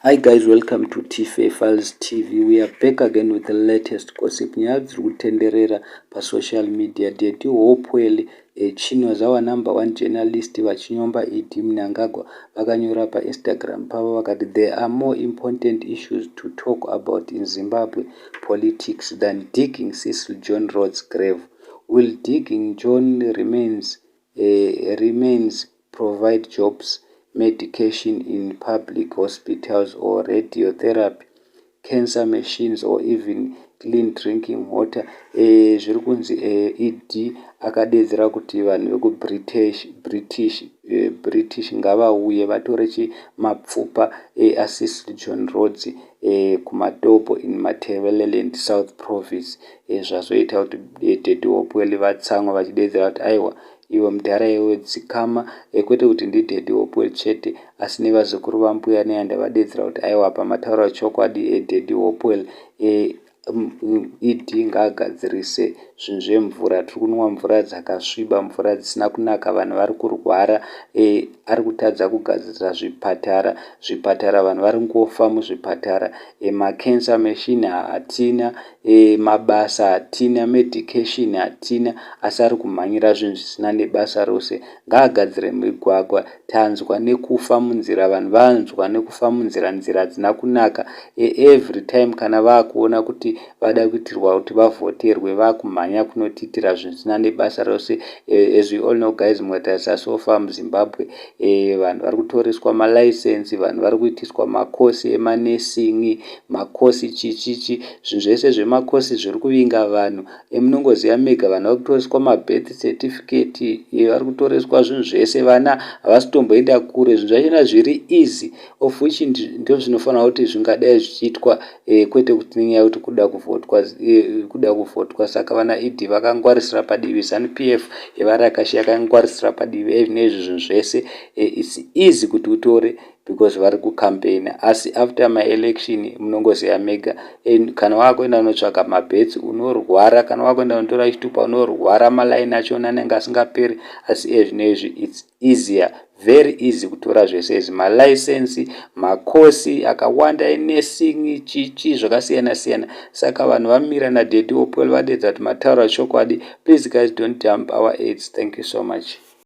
Hi guys, welcome to TFA Files TV. We are back again with the latest gossip. Nyaya dziri kutenderera pasocial media. Dedi Hopewell chino zava number 1 journalist vachinyomba mnangagwa vakanyora paInstagram pavo vakati there are more important issues to talk about in Zimbabwe politics than digging Cecil John Rhodes' grave. Will digging John remains provide jobs, medication in public hospitals or radiotherapy, cancer machines or even clean drinking water? Zviri kunzi ED akadedzera kuti vanhu vekubritish ngavauye vatore mapfupa aCecil John Rhodes kumadhobho in Matebeleland South Province. Zvazoita kuti Dedi Hopewell vatsamwa vachidedzera kuti aiwa iwe mudhara iwe dzikama, kwete kuti ndidedi Hopewell chete asi nevazukuru vambuya neyanda vadedzera kuti aiwa pamataura chokwadi Dedi Hopewell ED ngaagadzirise zvinhu zvemvura. Tiri kunwa mvura dzakasviba, mvura dzisina kunaka, vanhu vari kurwara. Ari kutadza kugadzirisa zvipatara vanhu vari ngofa muzvipatara. Macancer machine hatina, mabasa hatina, medication hatina, asi ari kumhanyira zvinhu zvisina nebasa rose. Ngaagadzire migwagwa, tanzwa nekufa munzira, vanhu vanzwa nekufa munzira, nzira hadzina kunaka. Every time kana vakuona kuti vada kuitirwa kuti vavhoterwe vakumhanya kunotiitira zvinhu zvisina nebasa rose. As we all know guys, mukatarisa so far muZimbabwe vanhu vari kutoreswa malicense, vanhu vari kuitiswa makosi emanursing, makosi chichichi, zvinhu zvese zvemakosi zviri kuvinga vanhu. Munongoziva mega vanhu vari kutoreswa mabirth certificate, vari kutoreswa zvinhu zvese, vana havasi tomboenda kure, zvinhu zvachona zviri easy, of which ndizvo zvinofanira kuti zvingadai zvichiitwa, kwete kuti nenyaya kuti kuda kuvhotwa. Saka vana ED vakangwarisira padivi, ZANU-PF yevaRakashi yakangwarisira padivi, nezvi zvinhu zvese it's easy kuti utore because vari kucampaigna. Asi after my-election munongoziva mega, kana wakuenda unotsvaka mabhets unorwara, kana wakuenda unotora chitupa unorwara, malaini achona anenge asingaperi. Asi ezvinezvi it's easier, very easy kutora zvese izvi, malicense, makosi akawanda enursing, chichi zvakasiyana siyana. Saka vanhu vamira naDedi Hopewell vadedza kuti mataura chokwadi. Please guys, don't dump our aids. Thank you so much.